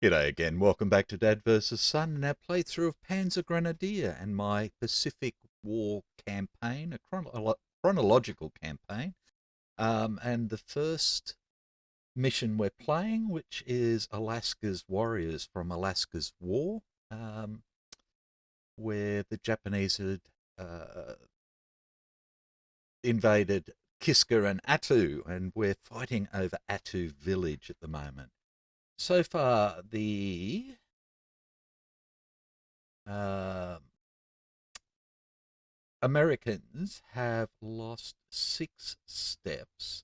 G'day again, welcome back to Dad vs. Son and our playthrough of Panzer Grenadier and my Pacific War campaign, a chronological campaign. And the first mission we're playing, which is Alaska's Warriors from Alaska's War, where the Japanese had invaded Kiska and Attu, and we're fighting over Attu village at the moment. So far, the Americans have lost 6 steps.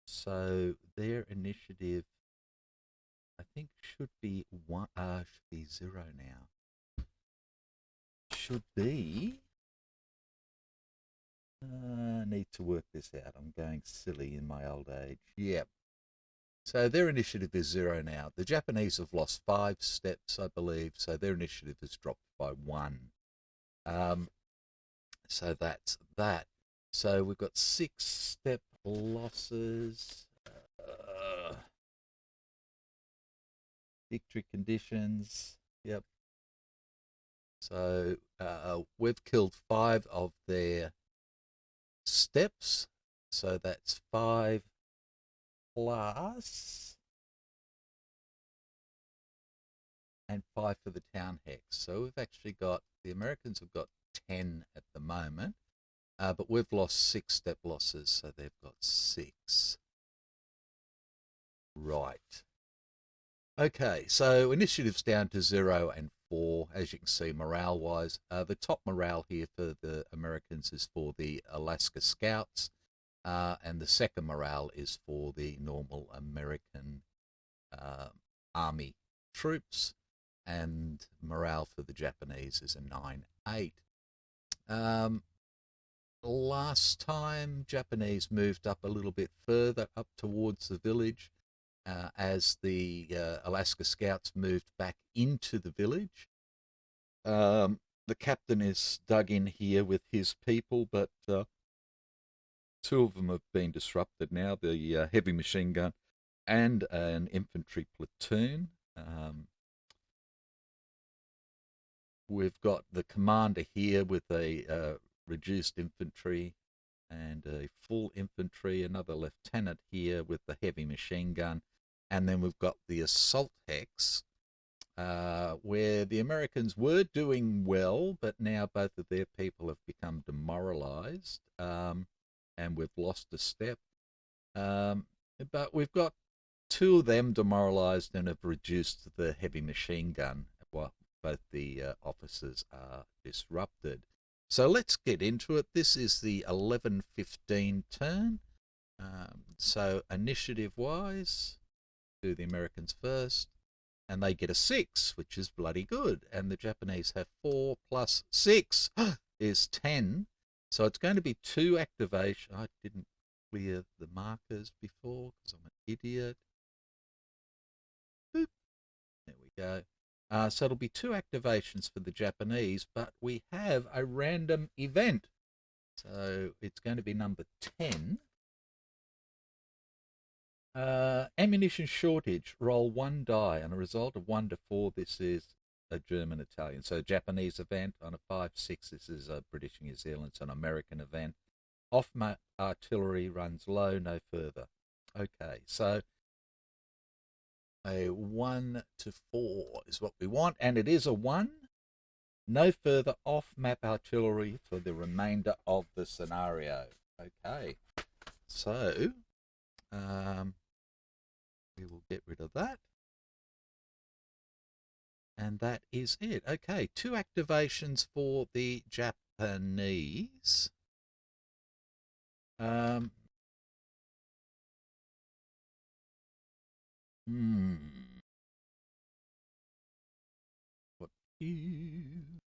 So their initiative, I think, should be 0 now. Should be. I need to work this out. I'm going silly in my old age. Yep. So their initiative is 0 now. The Japanese have lost 5 steps, I believe, so their initiative has dropped by 1. So that's that. So we've got 6 step losses. Victory conditions. Yep. So we've killed 5 of their steps. So that's 5 plus and 5 for the town hex. So we've actually got, the Americans have got 10 at the moment, but we've lost 6 step losses, so they've got 6. Right. Okay, so initiative's down to 0 and 4, as you can see, morale-wise. The top morale here for the Americans is for the Alaska Scouts, and the second morale is for the normal American Army troops, and morale for the Japanese is a 9-8. Last time, Japanese moved up a little bit further up towards the village as the Alaska Scouts moved back into the village. The captain is dug in here with his people, but 2 of them have been disrupted now, the heavy machine gun and an infantry platoon. We've got the commander here with a reduced infantry and a full infantry, another lieutenant here with the heavy machine gun, and then we've got the assault hex, where the Americans were doing well, but now both of their people have become demoralized, and we've lost a step. But we've got 2 of them demoralized and have reduced the heavy machine gun, while both the officers are disrupted. So let's get into it. This is the 11:15 turn. So initiative-wise, do the Americans first, and they get a 6, which is bloody good. And the Japanese have 4 plus 6 is 10. So it's going to be 2 activation. I didn't clear the markers before because I'm an idiot. Boop. There we go. So it'll be 2 activations for the Japanese, but we have a random event. So it's going to be number 10. Ammunition shortage. Roll 1 die. On a result of 1 to 4, this is a German Italian. So Japanese event. On a 5-6, this is a British New Zealand. It's an American event. Off-map artillery runs low, no further. Okay, so a 1 to 4 is what we want, and it is a 1. No further off-map artillery for the remainder of the scenario. Okay, so we will get rid of that. And that is it. Okay, 2 activations for the Japanese.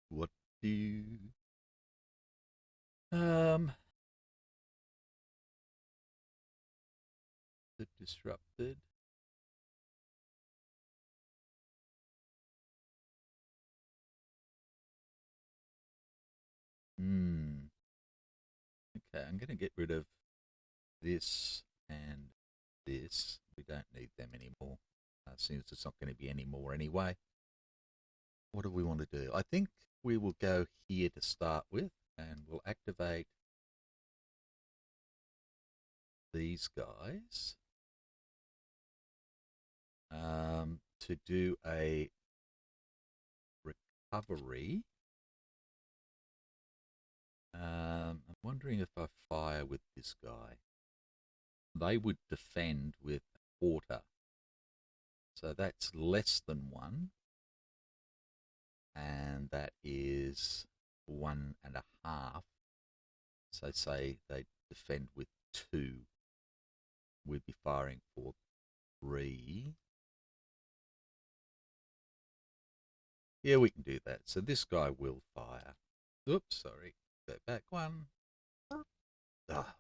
What do? The disrupted. Okay, I'm going to get rid of this and this. We don't need them anymore, since it's not going to be any more anyway. What do we want to do? I think we will go here to start with, and we'll activate these guys to do a recovery. I'm wondering if I fire with this guy. They would defend with quarter. So that's less than 1. And that is 1.5. So say they defend with 2. We'd be firing for 3. Yeah, we can do that. So this guy will fire. Oops, sorry. Go back 1. Ah.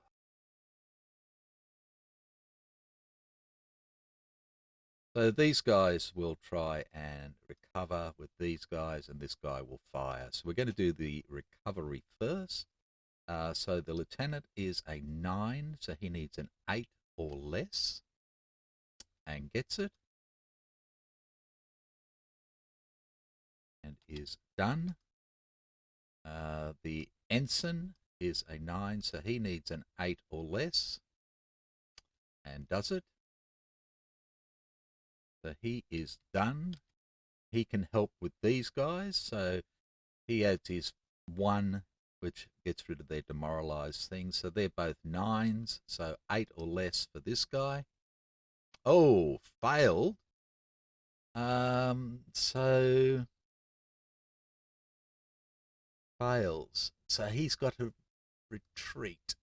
So these guys will try and recover with these guys, and this guy will fire. So we're going to do the recovery first. So the lieutenant is a 9, so he needs an 8 or less, and gets it, and is done. The ensign is a 9, so he needs an 8 or less, and does it. So he is done. He can help with these guys, so he adds his 1, which gets rid of their demoralized things. So they're both 9s, so 8 or less for this guy. Oh, failed. So fails. So he's got to retreat.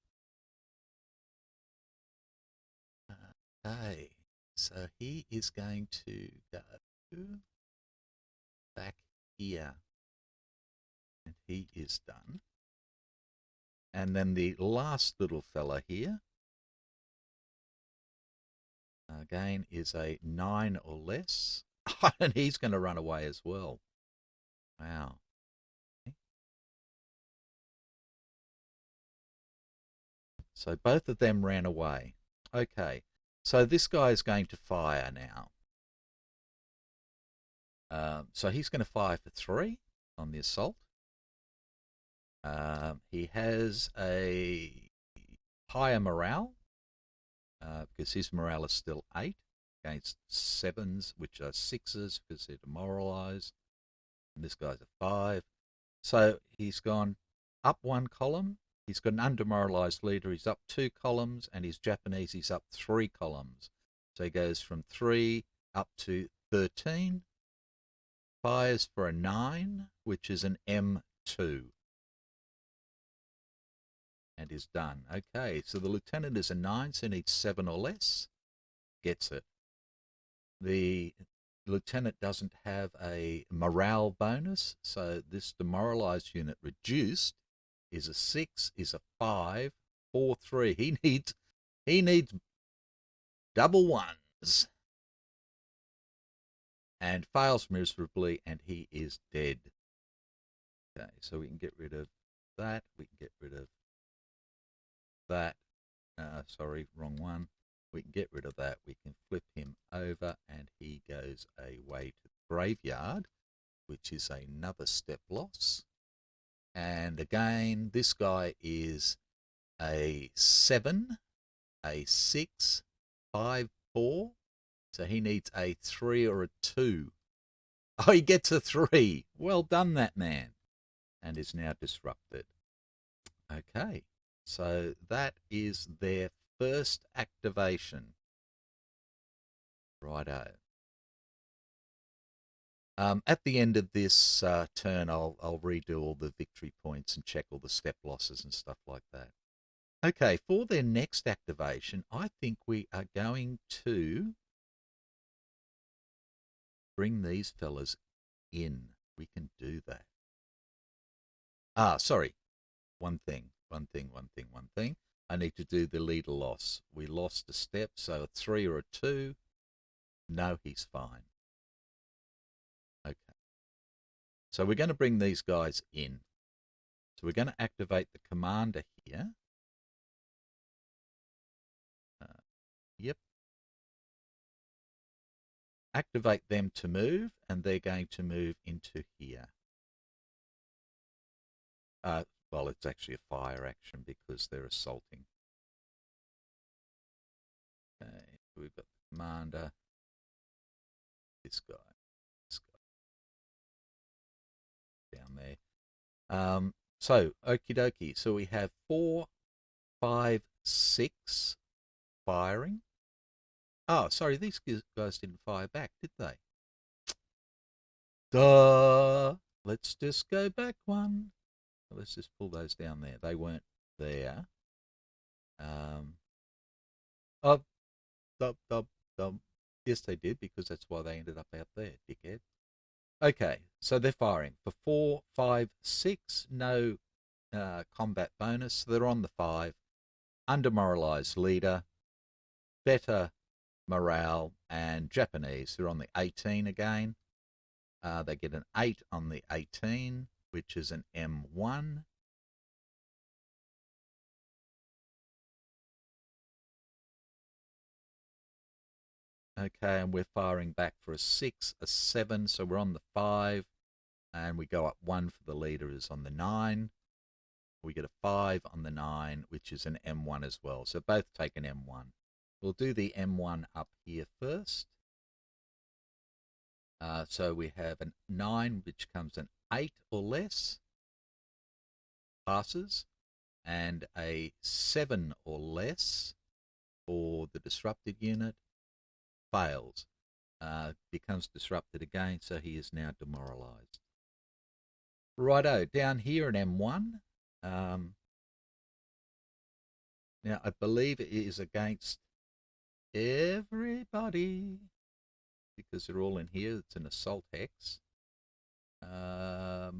Okay, so he is going to go back here, and he is done. And then the last little fella here, again, is a 9 or less, and he's going to run away as well. Wow. So both of them ran away. Okay, so this guy is going to fire now. So he's going to fire for 3 on the assault. He has a higher morale because his morale is still 8 against 7s, which are 6s because they're demoralized. And this guy's a 5. So he's gone up 1 column. He's got an undemoralized leader. He's up 2 columns, and his Japanese, he's up 3 columns. So he goes from 3 up to 13. Fires for a 9, which is an M2. And is done. Okay, so the lieutenant is a 9, so needs 7 or less. Gets it. The lieutenant doesn't have a morale bonus, so this demoralized unit reduced is a 6, is a 5, 4, 3. He needs double 1s. And fails miserably, and he is dead. Okay, so we can get rid of that. We can get rid of that. Sorry, wrong one. We can get rid of that. We can flip him over, and he goes away to the graveyard, which is another step loss. And again, this guy is a 7, a 6, 5, 4. So he needs a 3 or a 2. Oh, he gets a 3. Well done, that man. And is now disrupted. Okay, so that is their first activation. Righto. At the end of this turn, I'll redo all the victory points and check all the step losses and stuff like that. Okay, for their next activation, I think we are going to bring these fellas in. We can do that. Sorry. One thing. I need to do the leader loss. We lost a step, so a 3 or a 2. No, he's fine. Okay. So we're going to bring these guys in. So we're going to activate the commander here. Yep. Activate them to move, and they're going to move into here. Well, it's actually a fire action because they're assaulting. Okay, we've got the commander. This guy down there. So, okie dokie. So we have 4, 5, 6 firing. Oh, sorry, these guys didn't fire back, did they? Duh! Let's just go back one. Let's just pull those down there. They weren't there. Oh, dub, dub, dub. Yes, they did, because that's why they ended up out there, dickhead. Okay, so they're firing for 4, 5, 6. No combat bonus. So they're on the 5. Under-moralized leader. Better morale. And Japanese, they're on the 18 again. They get an 8 on the 18, which is an M1. Okay, and we're firing back for a 6, a 7, so we're on the 5, and we go up 1 for the leader is on the 9. We get a 5 on the 9, which is an M1 as well. So both take an M1. We'll do the M1 up here first. So we have a 9, which comes an 8 or less, passes, and a 7 or less for the disrupted unit, fails. Becomes disrupted again, so he is now demoralized. Righto, down here in M1, now I believe it is against everybody, because they're all in here. It's an assault hex. So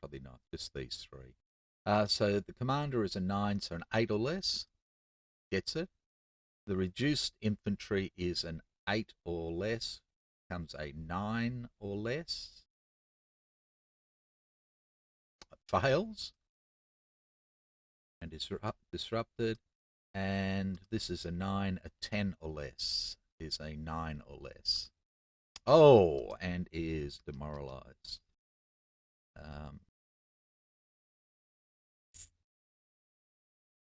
probably not, just these 3. So the commander is a 9, so an 8 or less. Gets it. The reduced infantry is an 8 or less. Comes a 9 or less. Fails. And is disrupted. And this is a 9, a 10 or less. Is a 9 or less. Oh, and is demoralized.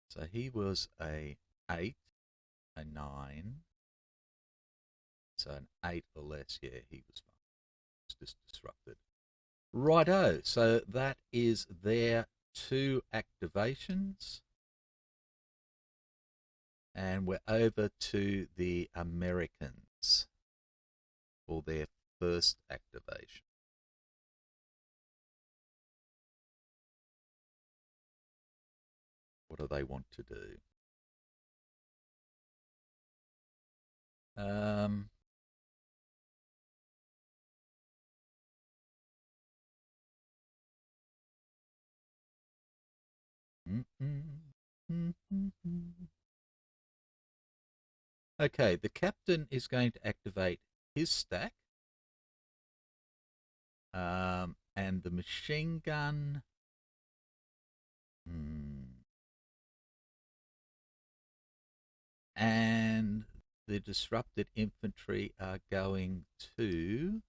So he was a 8, a 9. So an 8 or less, yeah, he was fine. It's just disrupted. Righto, so that is their 2 activations. And we're over to the Americans for their first activation. What do they want to do? Okay, the captain is going to activate his stack. And the machine gun. And the disrupted infantry are going to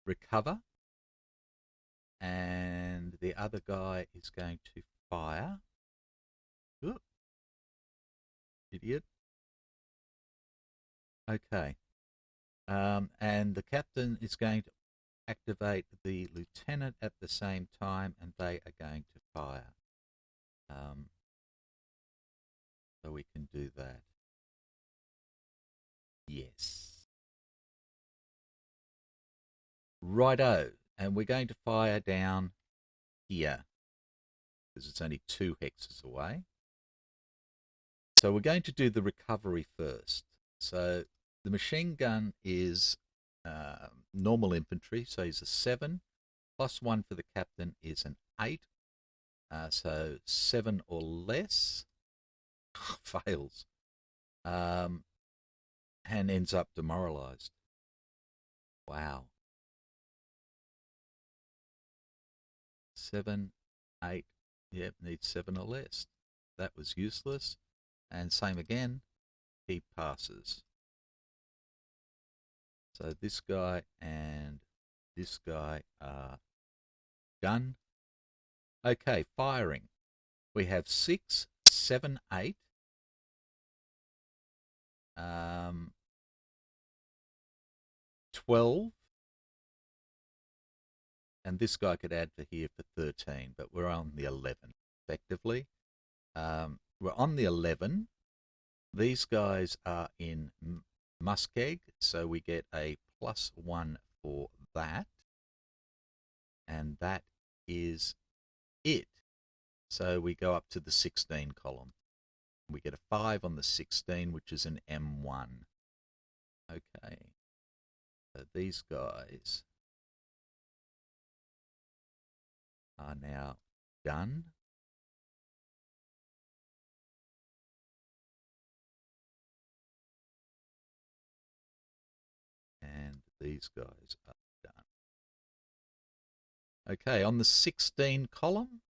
recover. And the other guy is going to fire. Ooh. Idiot. Okay. And the captain is going to activate the lieutenant at the same time, and they are going to fire. So we can do that. Yes. Righto. And we're going to fire down here, because it's only 2 hexes away. So we're going to do the recovery first. So the machine gun is normal infantry, so he's a 7. +1 for the captain is an 8. So 7 or less. Fails. and ends up demoralized. Wow. 7, 8. Yep, needs 7 or less. That was useless. And same again, he passes. So this guy and this guy are done. Okay, firing. We have 6, 7, 8. 12. And this guy could add for here for 13, but we're on the 11 effectively. We're on the 11. These guys are in muskeg, so we get a +1 for that. And that is it. So we go up to the 16 column. We get a 5 on the 16, which is an M1. Okay. So these guys are now done. And these guys are done. Okay, on the 16 column.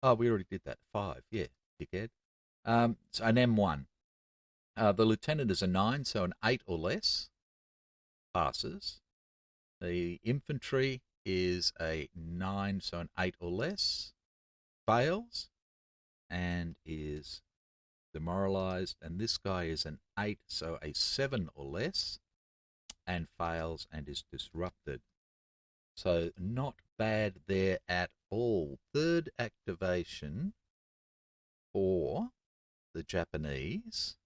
Oh, we already did that. 5, yeah, dickhead. So an M1. The lieutenant is a 9, so an 8 or less passes. The infantry is a 9, so an 8 or less fails and is demoralized. And this guy is an 8, so a 7 or less and fails and is disrupted. So not bad there at all. Third activation for the Japanese.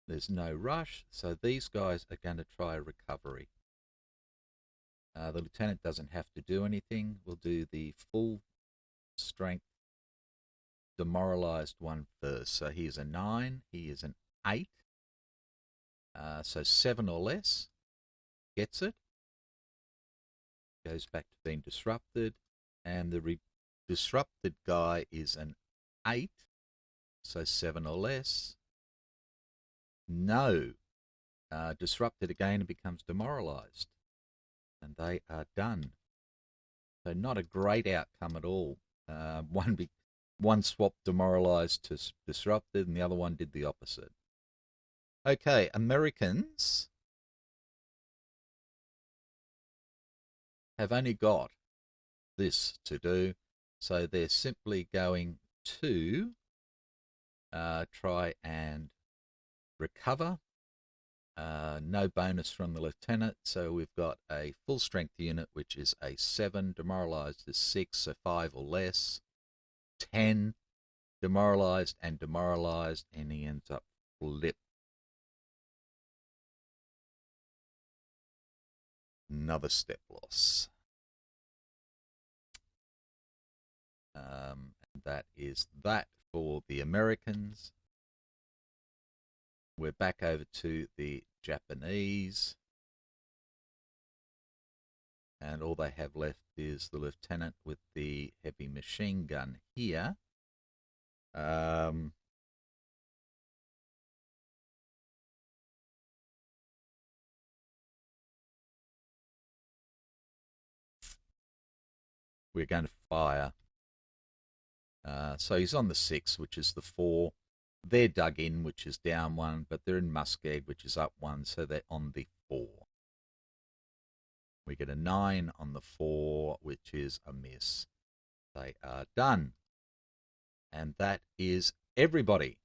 There's no rush, so these guys are going to try recovery. The lieutenant doesn't have to do anything. We'll do the full strength demoralized one first. So he is a 9, he is an 8. So 7 or less gets it. Goes back to being disrupted. And the disrupted guy is an 8. So 7 or less. No. Disrupted again and becomes demoralized. And they are done. So not a great outcome at all. One swap demoralized to disrupted, and the other one did the opposite. Okay, Americans have only got this to do, so they're simply going to try and recover. No bonus from the lieutenant, so we've got a full strength unit, which is a 7, demoralized is 6, so 5 or less. 10, demoralized, and he ends up flip. Another step loss. That is that for the Americans. We're back over to the Japanese. And all they have left is the lieutenant with the heavy machine gun here. We're going to fire. So he's on the 6, which is the 4. They're dug in, which is down 1, but they're in muskeg, which is up 1, so they're on the 4. We get a 9 on the 4, which is a miss. They are done. And that is everybody.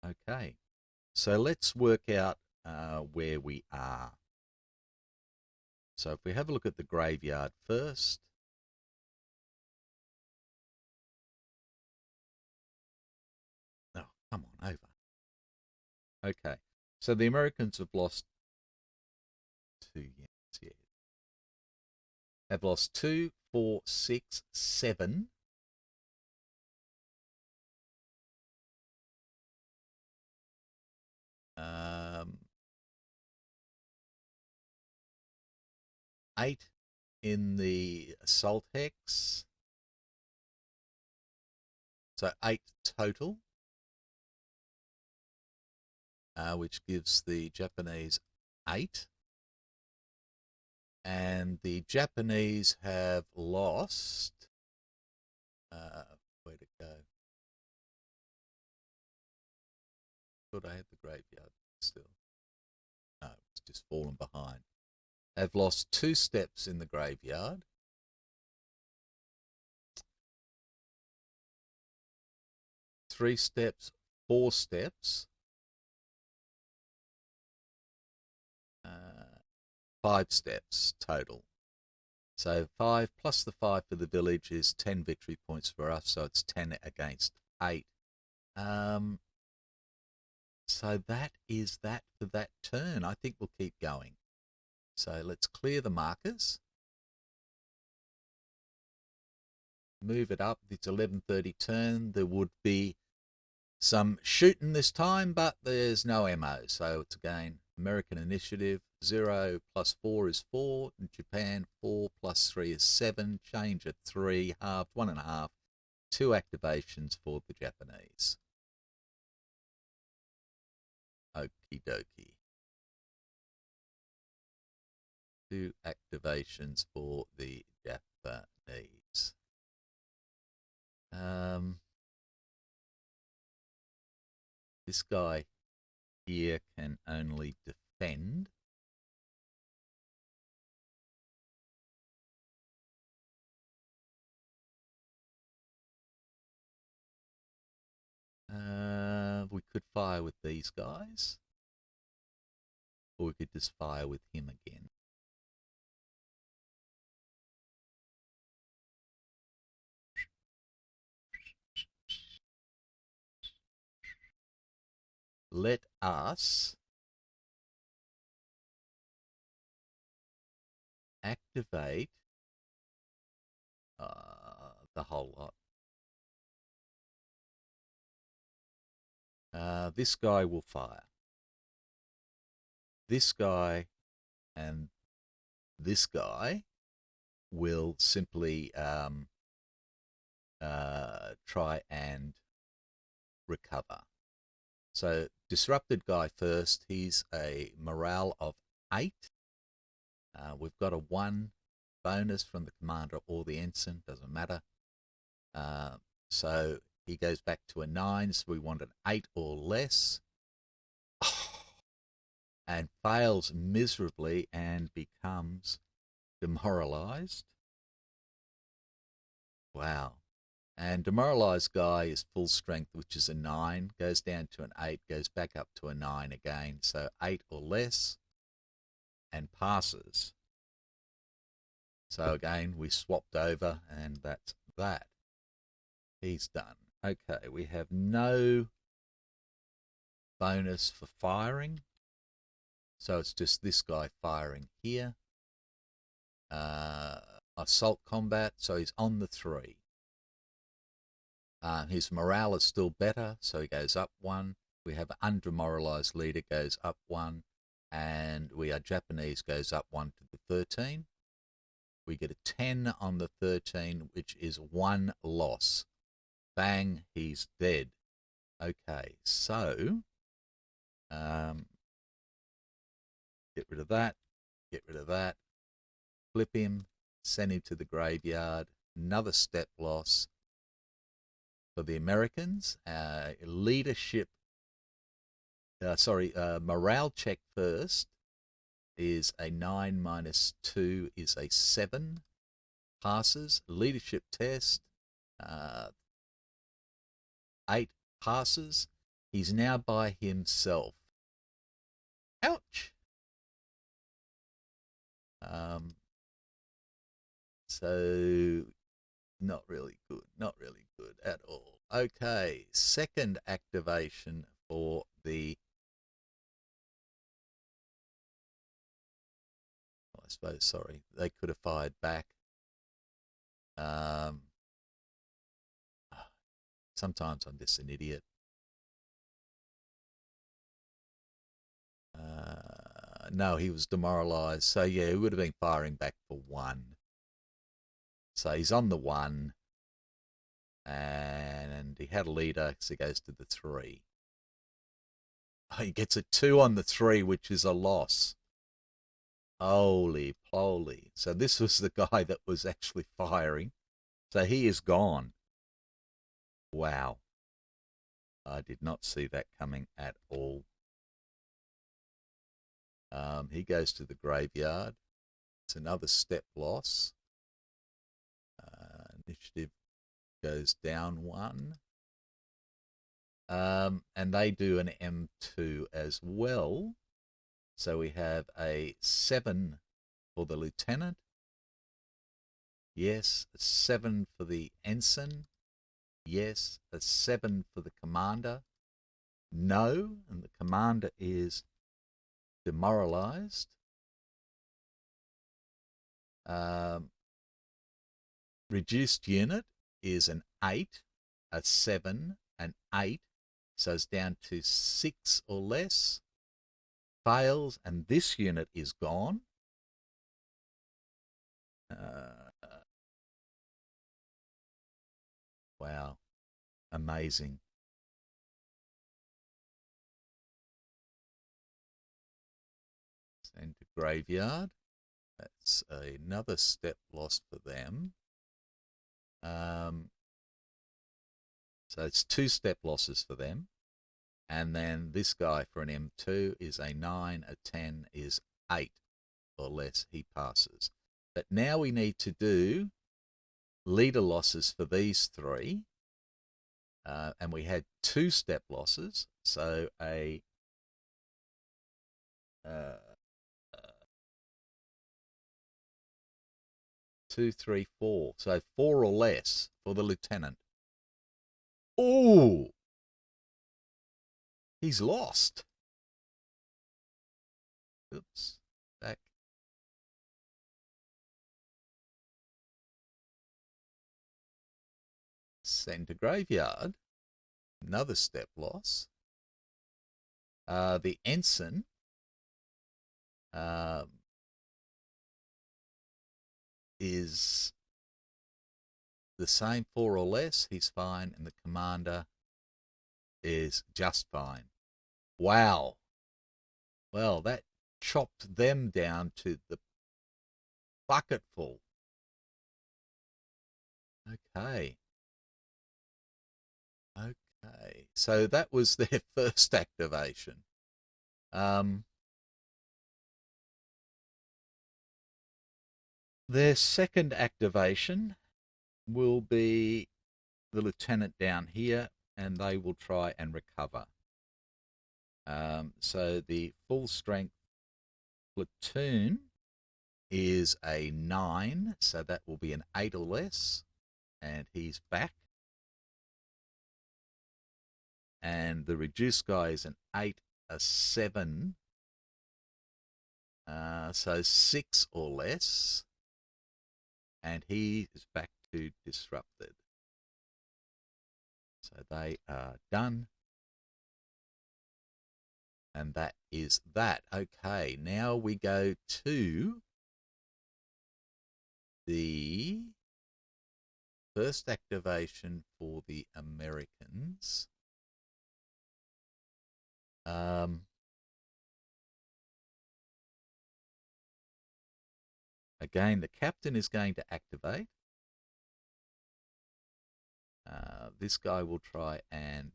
Okay. So let's work out where we are. So if we have a look at the graveyard first. Oh, come on, over. Okay. So the Americans have lost 2 units here. Have lost 2, 4, 6, 7. Eight in the assault hex. So 8 total, which gives the Japanese 8. And the Japanese have lost, where to go? Thought I had the graveyard still. No, it's just fallen behind. They've lost 2 steps in the graveyard. 3 steps, 4 steps, 5 steps total. So 5 plus the 5 for the village is 10 victory points for us, so it's 10 against 8. So that is that for that turn. I think we'll keep going. So let's clear the markers. Move it up. It's 11:30 turn. There would be some shooting this time, but there's no ammo. So it's again American initiative. 0 plus 4 is 4. Japan 4 plus 3 is 7. Change at 3. Halved 1.5. 2 activations for the Japanese. Okie dokie. 2 activations for the Japanese. This guy here can only defend. We could fire with these guys, or we could just fire with him again. Let us activate the whole lot. This guy will fire. This guy and this guy will simply try and recover. So disrupted guy first. He's a morale of 8. We've got a 1 bonus from the commander or the ensign, doesn't matter. So he goes back to a 9, so we want an 8 or less. And fails miserably and becomes demoralized. Wow. And demoralized guy is full strength, which is a 9, goes down to an 8, goes back up to a 9 again. So 8 or less and passes. So again, we swapped over and that's that. He's done. Okay, we have no bonus for firing. So it's just this guy firing here. Assault combat, so he's on the 3. His morale is still better, so he goes up 1. We have an undemoralized leader, goes up 1. And we are Japanese, goes up 1 to the 13. We get a 10 on the 13, which is 1 loss. Bang, he's dead. Okay, so get rid of that, get rid of that, flip him, send him to the graveyard. Another step loss for the Americans. Leadership, morale check first is a 9 minus 2 is a 7. Passes. Leadership test, 8 passes. He's now by himself. Ouch. So not really good at all. Okay, second activation for the, I suppose, sorry, they could have fired back. Sometimes I'm just an idiot. No, he was demoralized. So yeah, he would have been firing back for 1. So he's on the 1. And he had a leader, so he goes to the 3. Oh, he gets a 2 on the 3, which is a loss. Holy poly. So this was the guy that was actually firing. So he is gone. Wow. I did not see that coming at all. He goes to the graveyard. It's another step loss. Initiative goes down 1. And they do an M2 as well. So we have a 7 for the lieutenant. Yes, a 7 for the ensign. Yes, a 7 for the commander. No, and the commander is demoralized. Reduced unit is an 8, a 7, an 8. So it's down to 6 or less. Fails, and this unit is gone. Wow, amazing. Send to graveyard. That's another step lost for them. So it's 2 step losses for them. And then this guy for an M2 is a 9, a 10 is 8 or less. He passes. But now we need to do leader losses for these 3. And we had 2 step losses. So a 2, 3, 4. So 4 or less for the lieutenant. Oh, he's lost. Oops, back. Send to graveyard. Another step loss. The ensign is the same, 4 or less. He's fine, and the commander is just fine. Wow. Well, that chopped them down to the bucketful. Okay. Okay. So that was their first activation. Their second activation will be the lieutenant down here, and they will try and recover. So the full strength platoon is a 9, so that will be an 8 or less, and he's back. And the reduced guy is an 8, a 7, so 6 or less, and he is back to disrupted. So they are done. And that is that. Okay, now we go to the first activation for the Americans. Again, the captain is going to activate. This guy will try and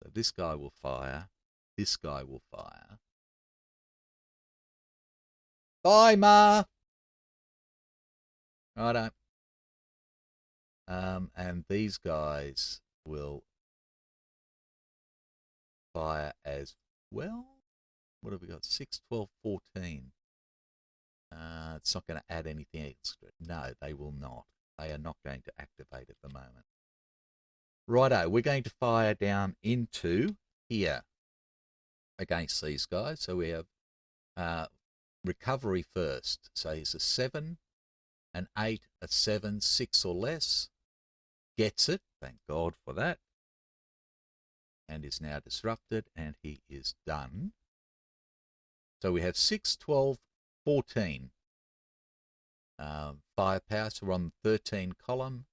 so this guy will fire. This guy will fire. Bye, Ma. Righto. And these guys will fire as well. What have we got? 6, 12, 14. It's not going to add anything extra. No, they will not. They are not going to activate at the moment. Righto, we're going to fire down into here against these guys. So we have recovery first. So he's a 7, an 8, a 7, 6 or less. Gets it. Thank God for that. And is now disrupted, and he is done. So we have 6, 12, 14. firepower, so we're on the 13 column.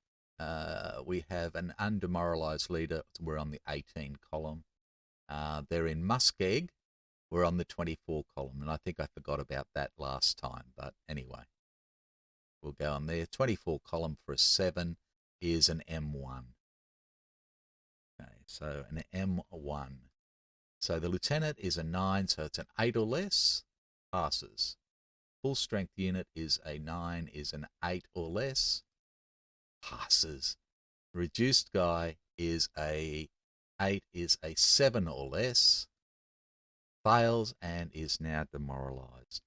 We have an undemoralized leader, so we're on the 18 column. They're in Muskeg, we're on the 24 column, and I think I forgot about that last time, but anyway, we'll go on there. 24 column for a 7 is an M1. Okay, so an M1. So the lieutenant is a 9, so it's an 8 or less, passes. Full strength unit is a 9, is an 8 or less, passes. Reduced guy is a 8, is a 7 or less, fails and is now demoralized.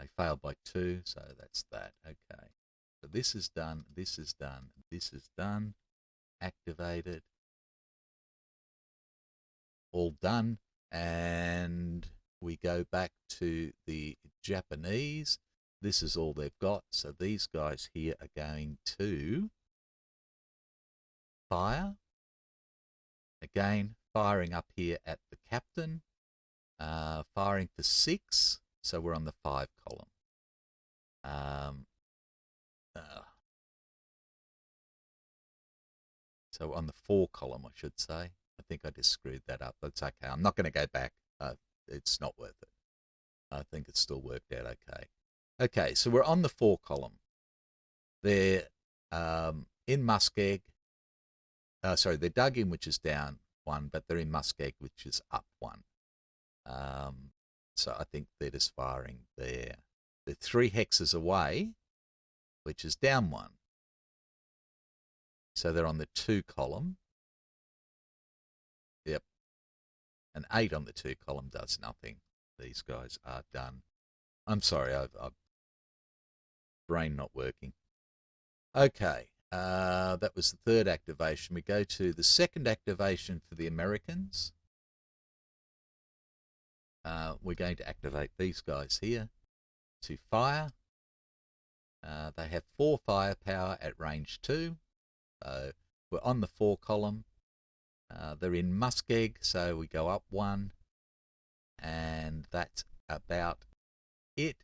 He failed by 2, so that's that. Okay. So this is done, this is done, this is done. Activated. All done. And we go back to the Japanese. This is all they've got. So these guys here are going to fire. Again, firing up here at the captain. Firing for 6. So we're on the 5 column. So on the 4 column, I should say. I think I just screwed that up. That's okay. I'm not going to go back. It's not worth it. I think it still worked out okay. Okay, so we're on the 4 column. They're in Muskeg. Sorry, they're dug in, which is down 1, but they're in Muskeg, which is up 1. So I think they're just firing there. They're 3 hexes away, which is down 1. So they're on the 2 column. Yep. An 8 on the 2 column does nothing. These guys are done. I'm sorry, I've brain not working. Okay, that was the 3rd activation. We go to the 2nd activation for the Americans. We're going to activate these guys here to fire. They have 4 firepower at range 2. So we're on the 4 column. They're in Muskeg, so we go up 1. And that's about it.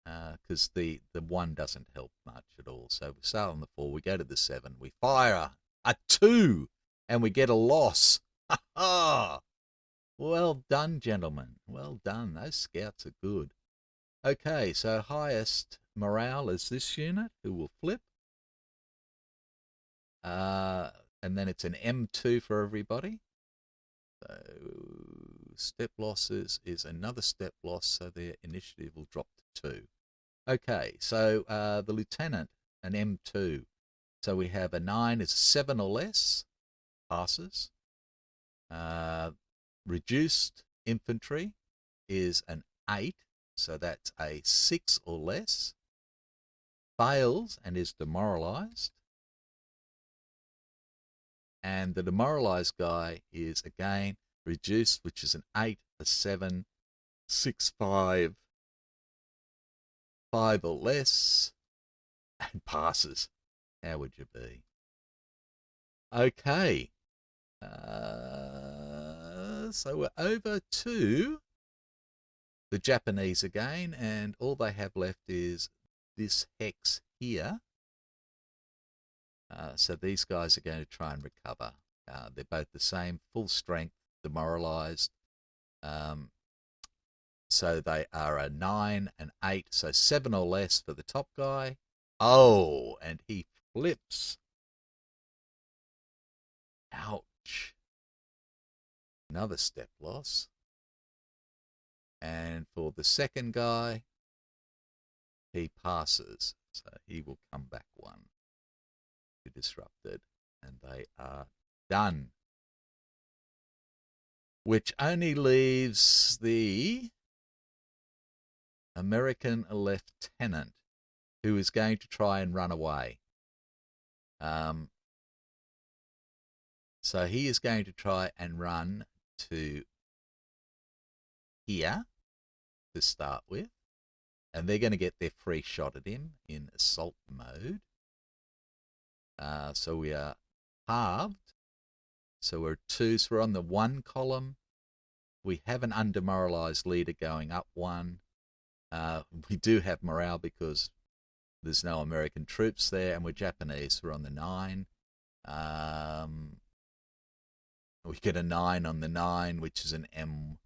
Because the 1 doesn't help much at all. So we start on the 4, we go to the 7, we fire a 2, and we get a loss. Ha ha! Well done, gentlemen. Well done. Those scouts are good. Okay, so highest morale is this unit, who will flip. And then it's an M2 for everybody. So step losses is another step loss, so their initiative will drop to 2. Okay, so the lieutenant, an M2. So we have a 9 is 7 or less, passes. Reduced infantry is an 8, so that's a 6 or less, fails and is demoralized. And the demoralized guy is again reduced, which is an 8, a 7, 6, 5, 5 or less, and passes. How would you be? Okay. So we're over to the Japanese again, and all they have left is this hex here. So these guys are going to try and recover. They're both the same, full strength, demoralized. So they are a 9, an 8, so 7 or less for the top guy. Oh, and he flips. Ouch. Another step loss. And for the second guy, he passes. So he will come back 1 to disrupted. And they are done. Which only leaves the American lieutenant, who is going to try and run away. So he is going to try and run to here to start with, and they're going to get their free shot at him in assault mode. So we are halved. So we're 2, so we're on the 1 column. We have an undemoralized leader going up 1. We do have morale because there's no American troops there, and we're Japanese. We're on the 9. We get a 9 on the 9, which is an M.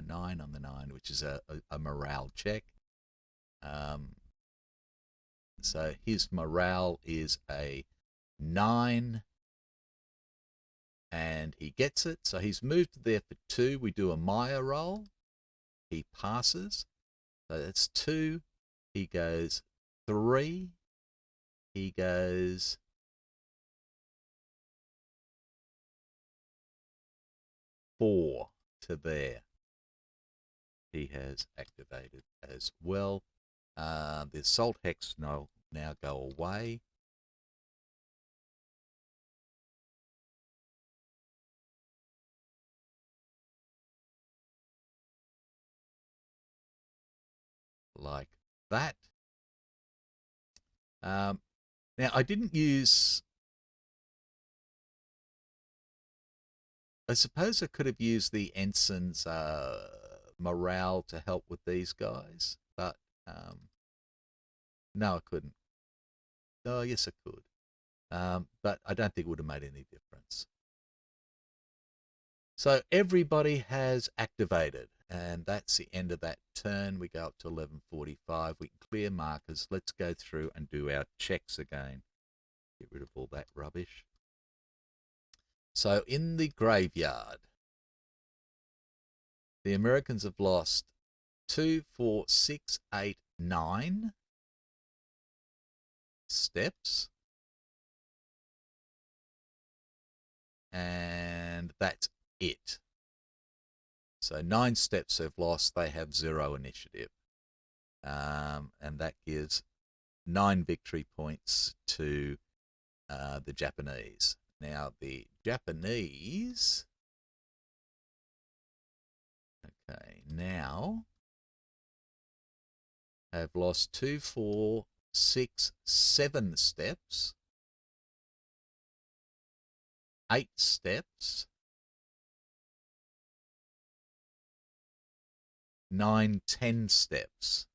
9 on the 9, which is a morale check. So his morale is a 9, and he gets it. So he's moved there for 2. We do a Maya roll. He passes. So that's 2. He goes 3. He goes 4 to there. He has activated as well. The assault hex now go away. Like that. Now, I didn't use... I suppose I could have used the ensign's morale to help with these guys, but no, I couldn't. Oh, yes, I could. But I don't think it would have made any difference. So everybody has activated, and that's the end of that turn. We go up to 11:45. We can clear markers. Let's go through and do our checks again. Get rid of all that rubbish. So in the graveyard, the Americans have lost 2, 4, 6, 8, 9 steps. And that's it. So 9 steps they've lost. They have 0 initiative. And that gives 9 victory points to the Japanese. Now, the Japanese... Okay, now have lost 2, 4, 6, 7 steps. 8 steps. 9, 10 steps.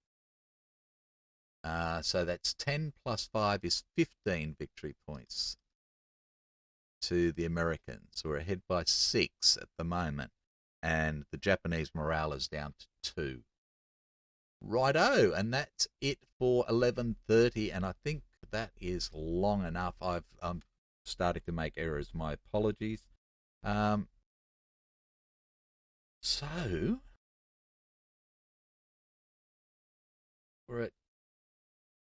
So that's 10 plus 5 is 15 victory points to the Americans. We're ahead by 6 at the moment, and the Japanese morale is down to 2. Righto, and that's it for 11:30, and I think that is long enough. I'm starting to make errors. My apologies. So we're at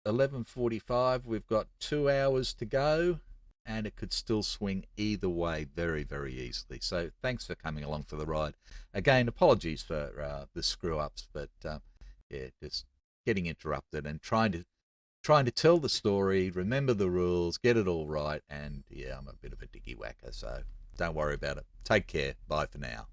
11:45. We've got 2 hours to go, and it could still swing either way very, very easily. So thanks for coming along for the ride. Again, apologies for the screw-ups, but yeah, just getting interrupted and trying to tell the story, remember the rules, get it all right, and yeah, I'm a bit of a diggy whacker, so don't worry about it. Take care. Bye for now.